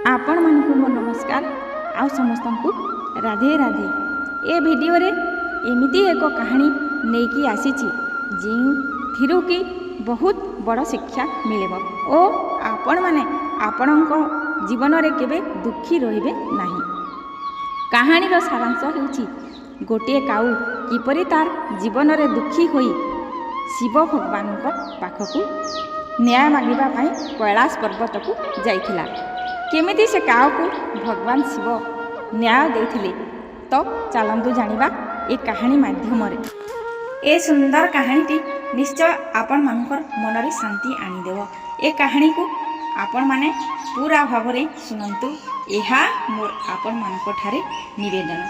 आपण मानकु मोर नमस्कार आउ समस्त को राधे राधे। ए वीडियो रे एमिति एक कहानी नेकी आसीची जो कि बहुत बड़ शिक्षा मिलेबो ओ आपण माने आपणको जीवन रे केबे दुखी रहिबे नाही। कहानी रो सारांश हेउची गोटे काऊ किपरि तार जीवन रे दुखी होई शिव भगवान पाखकू न्याय मागिबा पाई कैलाश पर्वत को जाइथिला। केमिति से काऊ को भगवान शिव न्याय देथिले तो चलंतु जानिबा ए कहानी माध्यम रे। ए सुंदर कहानीटी निश्चय आपण मानकर मन रे शांति आनी देव। ए कहानी को आपण माने पूरा भाव रे सुनंतु। एहा मोर आपण मानक ठारे निवेदन।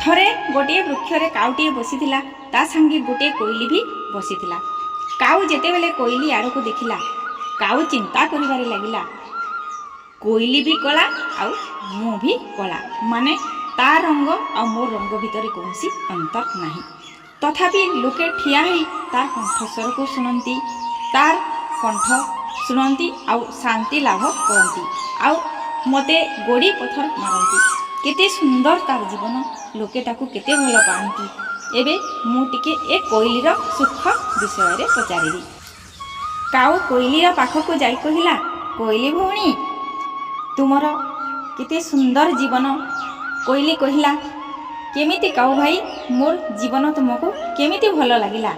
थरे गोटे वृक्ष रे काउटी बसिथिला ता संगे गोटे कोइली भी बसिथिला। काऊ जेते बेले कोइली आड़ को देखिला काऊ चिंता करिबारे लागिला कोइली भी कला आउ मु भी कला माने तार रंग आ मोर रंग भितर कौनसी अंतर नहीं। तथापि लोके ठिया ही तार कंठस्वर को सुनंती तार कंठ सुनंती आउ शांति लाभ करती आउ मते गोड़ी पथर मारती। केते सुंदर तार जीवन लोके ताकू केते भल पाती। एबे मु टिके ए कोइलीर सुख विषय रे पचारिली। काऊ कोइलीर पाखकू जाई कहिला कोइली भौणी तुमर केते सुंदर जीवन। कोइली कहिला केमिति काऊ भाई मोर जीवन तुमको केमिति भल लागिला।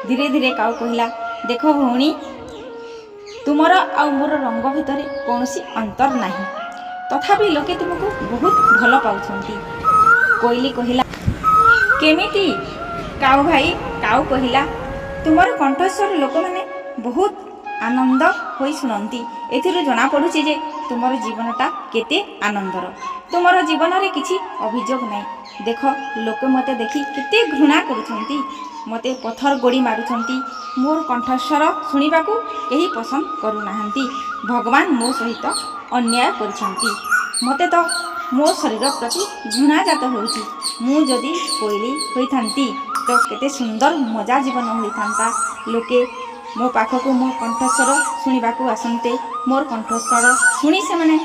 धीरे धीरे काऊ कहिला देखो भौणी तुमर आ मोर रंग भितर कौनसी अंतर नहीं तथापि लोके तुमको बहुत भल पाउछंती। कोइली कहिला केमिति काऊ भाई काऊ कहिला तुमर कंठस्वर लोक माने बहुत आनंद होई सुनंती। एथिरु जना पडुची जे तुमर जीवनटा केते आनंदर। तुमर जीवन रे किछि अभियोग नहीं। देख लोक मते देखि केते घृणा करूछंती मते पत्थर गोड़ी मारुछंती मोर कंठस्वर सुनिबाकू केही पसंद करू नाहंती। भगवान मो सहित अन्याय करिछंती मते तो मो शरीर प्रति घृणा जात होउची। मु जदी कोइली होइथांती तो केते सुंदर मजा जीवन होइथांता। लोके मो पाखकू मो कंठस्वर शुणिबाकू आसंते मोर कंठस्वर शुणी से माने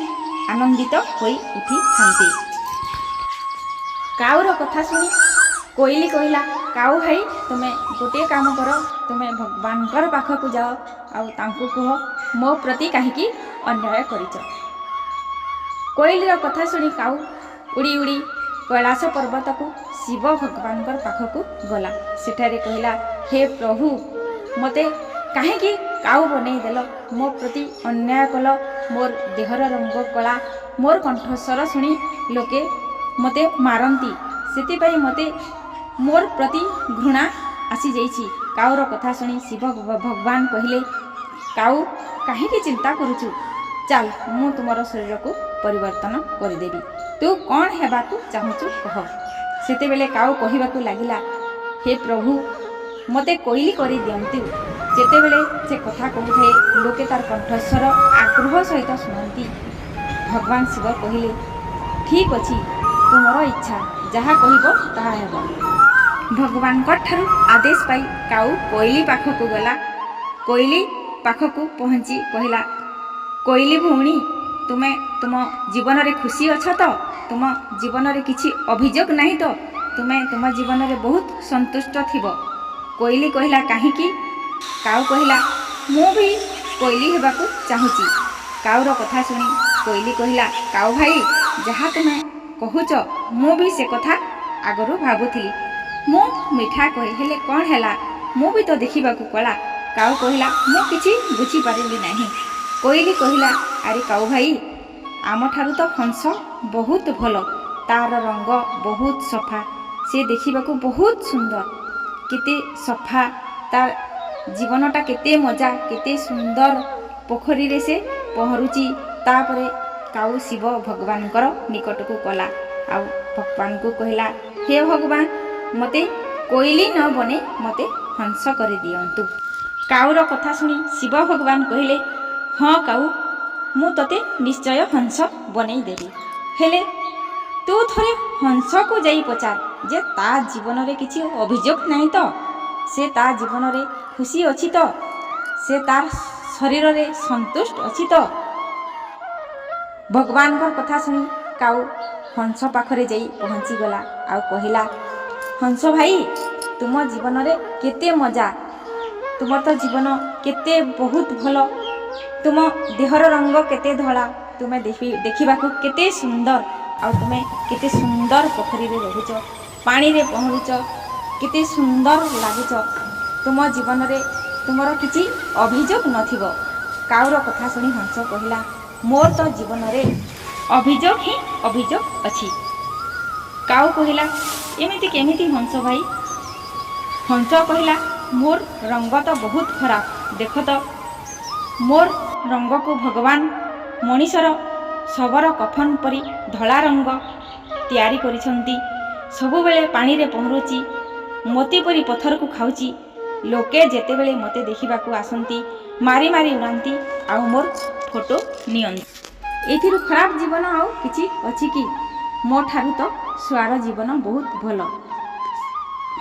आनंदित होई उठी थांती। काऊर कथा शुणी कोइली कहिला काऊ भाई तुमे गोटे काम कर तुमे भगवान पाखकू जाओ आउ तांकू कह मो प्रति काहेकि अन्याय करिच। कोइलीर कथा शुणी काऊ उड़ी उड़ी कैलाश पर्वत को शिव भगवान पाखकू गला। सेठारे कहिला हे प्रभु मते काहेकि काऊ बनै देल मो प्रति अन्याय कल मोर देहर रंग कला मोर कंठस्वर शुणी लोके मते मारंती सेतिपाई मते मोर प्रति घृणा आसी जाइछि। काऊर कथा शुणी शिव भगवान कहिले काऊ काहेकि चिंता करूछु चल मु तुमर शरीर को परिवर्तन करदेवी तू कौन हेबाकू चाहूचु कह। सेते बेले काऊ कहिबाकू लागिला हे प्रभु मते कोइली करि दियंतु। जेते बेले से कथा कहूथे लोके तार कंठस्वर आग्रह सहित शुणती। भगवान शिव कहिले ठीक अछि तुमर इच्छा जहा कहिबो ताहा हेबो। भगवान ठारू आदेश पाई काऊ कोइली पाखकू गला। कोइली पाखकू पहुँची कहिला कोइली भौणी तुमे तुम जीवन रे खुशी अछ तो तुम जीवन रे किछि अभियोग नहीं तो तुमे तुम जीवन रे बहुत संतुष्ट थिबो। कोइली कहिला काहेकि काऊ कहिला मु भी कोइली हेबाकू चाहूची। काऊर कथा शुणी कोइली कहिला काऊ भाई जहा तुमे कहूच मु भी से कथा आगरू भाबुथिली मु मिठा कहे हेले कौन हैला मु भी तो देखिबाकू कला। काऊ कहिला मु किछि बुझी पारिली नाही। कोइली कहिला अरे काऊ भाई आम ठारू तो हंस बहुत भल तार रंग बहुत सफा से देखिबाकू बहुत सुंदर केते सफा तार जीवनटा केते मजा केते सुंदर पोखरी रे से पहरुची। तापरे काऊ शिव भगवान निकट को कला आउ भगवान को कहला हे भगवान मते कोइली न बने मते हंस कर दियंतु। काऊर कथा सुनी शिव भगवान कहले हाँ काऊ मु तते निश्चय हंस बनै देबी हेले तू थरे हंस को जाई पचार जे ता जीवन रे किछि अभियोग नहीं तो से ता जीवन रे खुशी अछि तो से तार शरीर रे संतुष्ट अछि तो भगवान कथा शुणी काऊ हंस पाखरे जाई पहुँचीगला आउ कहला, हंस भाई तुम जीवन रे केते मजा, तुम तो जीवन केते बहुत भल, तुम देहर रंग केते धला, तुम्हें देखा केते सुंदर, आ तुम्हें केते सुंदर पोखरी रे रहुच, पानी रे पहरुच, केते सुंदर लगुच, तुम जीवन रे तुमर किछि अभियोग नथिबो। काउर कथा शुणी हंस कहला, मोर तो जीवन रे अभियोग ही अभियोग अछि। काउ कहला, एमिति केमिति हंस भाई? हंस कहला, मोर रंग तो बहुत खराब, देख तो मोर रंग को भगवान मनीषर शबर कफन परी धला रंग तैयारी करिसंती, सबुबेले पानी रे पहरुची, मोती परी पत्थर को खाउची, लोके जेते बेले मते देखिबाकू आसंती मारी मारी उड़ाती आउ मोर फोटो नियंती। एथिरु खराब जीवन आउ किछि अछि कि? मो ठारू तो सुआर जीवन बहुत भल।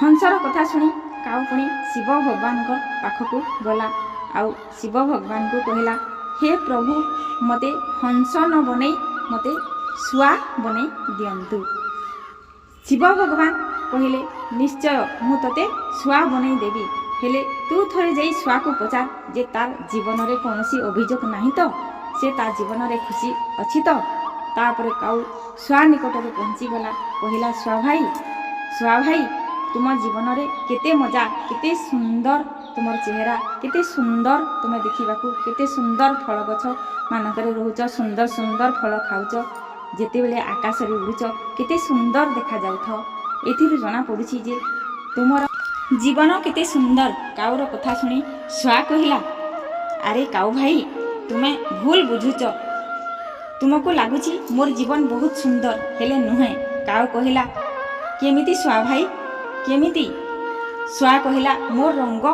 हंसर कथा शुणी काउ पुणी शिव भगवान पाखकू गला आउ शिव भगवान को कहला, हे प्रभु मते हंस न बनई मते सुआ बनई दियंतु। शिव भगवान कहले, निश्चय मु तते सुआ बनई देवी, हेले तू थरे जाई सुआ को पचार जे तार जीवन रे कोनोसी अभियोग नाही तो, से तार जीवन रे खुशी अछि तो। तापरे काउ सुआ निकट रे पहुँची गला, कहला, सुआ भाई तुम जीवन रे केते मजा, केते सुंदर तुमर चेहरा, केते सुंदर तुम देखिबाकू, केते सुंदर फल गछ मानकरे रहुच, सुंदर सुंदर फल खाउच, जेते बेले आकाश रे उड़ुच केते सुंदर देखा जाउथ। एथिरु जना पडुछि जे तुमर जीवन केते सुंदर। काउर कथा शुणी सुआ कहला, अरे काउ भाई तुमे भूल बुझुच, तुमको लगुची मोर जीवन बहुत सुंदर, हेले नुहे। काउ कहला, केमिति सुआ भाई केमिति? सुआ कहला, मोर रंग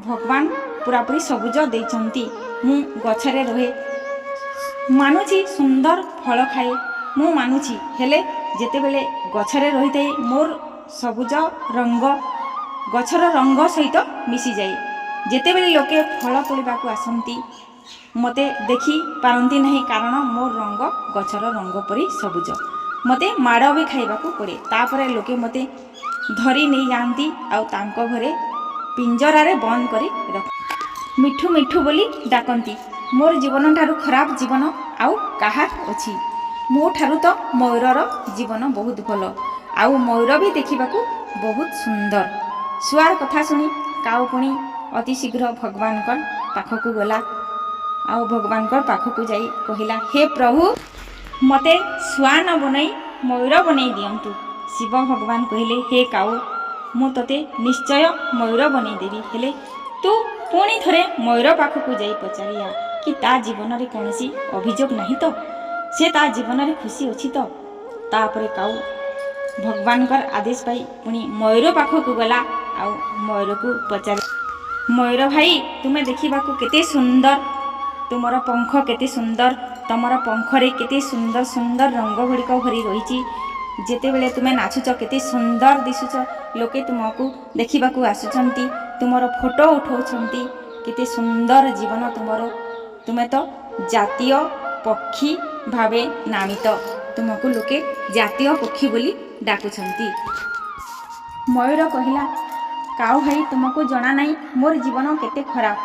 भगवान पूरापूरी सबुज देइचंती, मु गछरे रहे, मानुची सुंदर फल खाए, मु मानुची, हेले जेते बेले गछरे रहिते मोर सबुज रंग गछर रंग सहित मिसी जाए, जेते बेले लोके फल तोलिबाकू आसंती मते देखी पारंती नहीं, कारण मोर रंग गछर रंग परी सबुज, मते माड़ भी खाइबाकू पड़े। तापरे लोके मते धरी नहीं जाती आउ तांको घरे पिंजरारे बंद करी रख, मिठू मिठू बोली डाकंती। मोर जीवन ठारू खराब जीवन आउ काहार अछि? मो ठारू तो मयूरर जीवन बहुत भल, आउ मयूर भी देखिबाकू बहुत सुंदर। सुआर कथा शुणी काउ पुणी अति शीघ्र भगवान पाखकू गला आउ भगवान पाखकू जाई कहला, हे प्रभु मते सुआ न बनई मयूर बनई दियंतु। शिव भगवान कहले, हे काउ मु तते निश्चय मयूर बनई देवी, हेले तू पुणी थरे मयूर पाखकू जाई पचारिया कि ता जीवन रे कोनोसी अभियोग नहीं तो, से ता जीवन रे खुशी अछि तो। तापरे काउ भगवान आदेश पाई पुणी मयूर पाखकू गला आउ मयूर को पचार, मयूर भाई तुमे देखिबाकू केते सुंदर, तुमर पंख केते सुंदर, तुमर पंखरे केते सुंदर सुंदर रंग गुड़िक भरी रही, जेते बेले तुमे नाचुच केते सुंदर दिशुच, लोके तुमको देखिबाकू आसुचंती, तुमर फोटो उठाउछंती, केते सुंदर जीवन तुमर, तुमे तो जातीय पक्षी भावे नामित, तुमको लोके जातीय पक्षी बोली डाकुछंती। मयूर कहला, काउ भाई तुमको जना नहीं मोर जीवन केते खराब।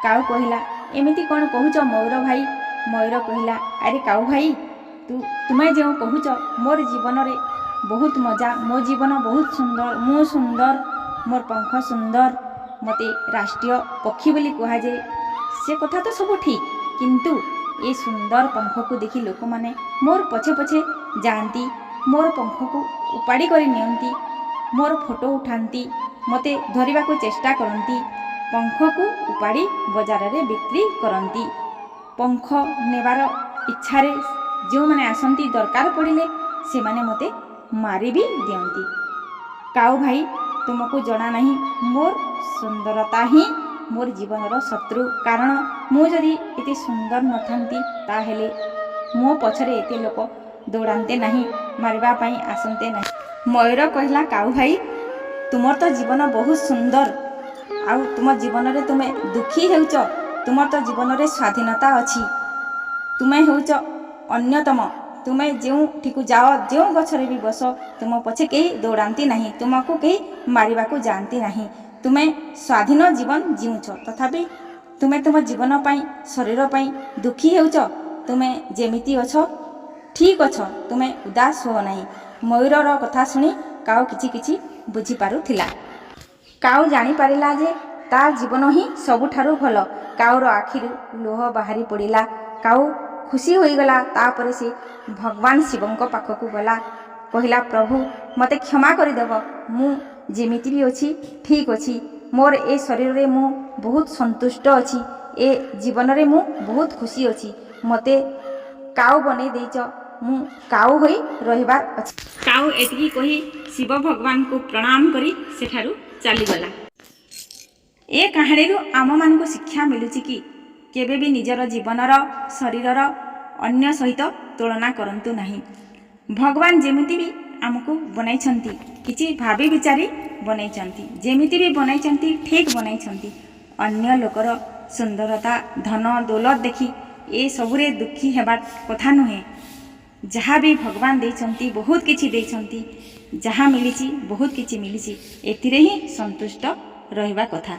काउ कहला, एमिति कौन कहूच मयूर भाई? मयूर कहला, अरे काउ भाई तुमे जो कहूच मोर जीवन रे बहुत मजा, मो जीवन बहुत सुंदर, मु सुंदर, मोर पंख सुंदर, मते राष्ट्रीय पक्षी बोली कहा जाए, से कथा तो सब ठीक, किंतु ये सुंदर पंख को देखी लोक माने मोर पछे पछे जाती, मोर पंख को उपाड़ी कर नियंती, मोर फोटो उठाती, मते धरिबा को चेष्टा करती, पंख को उपाड़ी बजार रे बिक्री करती, पंख नेबार इच्छा रे जो माने आसंती दरकार पड़िले से माने मते मारी भी दियंती। काउ भाई तुमको जना नहीं मोर सुंदरता ही मोर जीवनर शत्रु, कारण मु जदि एते सुंदर नथांती ताहेले मो पछरे एते लोक दौड़ाते नहीं, मारिबा पई आसंते नहीं। मयूर कहला, काउ भाई तुमर तो जीवन बहुत सुंदर, आउ तुम जीवन रे तुमे दुखी हेउच, तुमर तो जीवन रे स्वाधीनता अछि, तुमे हेउच ଅନ୍ୟତମ। ତୁମେ ଯେଉଁଠିକୁ ଯାଅ, ଯେଉଁ ଗଛରେ ବି ବସ, ତୁମ ପଛେ କେହି ଦୌଡ଼ାନ୍ତି ନାହିଁ, ତୁମକୁ କେହି ମାରିବାକୁ ଯାଆନ୍ତି ନାହିଁ। ତୁମେ ସ୍ୱାଧୀନ ଜୀବନ ଜିଉଛ, ତଥାପି ତୁମେ ତୁମ ଜୀବନ ପାଇଁ, ଶରୀର ପାଇଁ ଦୁଃଖୀ ହେଉଛ। ତୁମେ ଯେମିତି ଅଛ ଠିକ୍ ଅଛ, ତୁମେ ଉଦାସ ହୁଅ ନାହିଁ। ମୟୂରର କଥା ଶୁଣି କାଉ କିଛି କିଛି ବୁଝିପାରୁଥିଲା। କାଉ ଜାଣିପାରିଲା ଯେ ତା ଜୀବନ ହିଁ ସବୁଠାରୁ ଭଲ। କାଉର ଆଖିରୁ ଲୁହ ବାହାରି ପଡ଼ିଲା। କାଉ ଖୁସି ହୋଇଗଲା। ତାପରେ ସେ ଭଗବାନ ଶିବଙ୍କ ପାଖକୁ ଗଲା। କହିଲା, ପ୍ରଭୁ ମୋତେ କ୍ଷମା କରିଦେବ। ମୁଁ ଯେମିତି ବି ଅଛି ଠିକ୍ ଅଛି। ମୋର ଏ ଶରୀରରେ ମୁଁ ବହୁତ ସନ୍ତୁଷ୍ଟ ଅଛି। ଏ ଜୀବନରେ ମୁଁ ବହୁତ ଖୁସି ଅଛି। ମୋତେ କାଉ ବନେଇ ଦେଇଛ, ମୁଁ କାଉ ହୋଇ ରହିବାର ଅଛି। କାଉ ଏତିକି କହି ଶିବ ଭଗବାନଙ୍କୁ ପ୍ରଣାମ କରି ସେଠାରୁ ଚାଲିଗଲା। ଏ କାହାଣୀରୁ ଆମମାନଙ୍କୁ ଶିକ୍ଷା ମିଳୁଛି କି କେବେ ବି ନିଜର ଜୀବନର, ଶରୀରର ଅନ୍ୟ ସହିତ ତୁଳନା କରନ୍ତୁ ନାହିଁ। ଭଗବାନ ଯେମିତି ବି ଆମକୁ ବନାଇଛନ୍ତି, କିଛି ଭାବି ବିଚାରି ବନାଇଛନ୍ତି। ଯେମିତି ବି ବନାଇଛନ୍ତି ଠିକ୍ ବନାଇଛନ୍ତି। ଅନ୍ୟ ଲୋକର ସୁନ୍ଦରତା, ଧନ ଦୌଲତ ଦେଖି ଏସବୁରେ ଦୁଃଖୀ ହେବା କଥା ନୁହେଁ। ଯାହା ବି ଭଗବାନ ଦେଇଛନ୍ତି, ବହୁତ କିଛି ଦେଇଛନ୍ତି। ଯାହା ମିଳିଛି ବହୁତ କିଛି ମିଳିଛି, ଏଥିରେ ହିଁ ସନ୍ତୁଷ୍ଟ ରହିବା କଥା।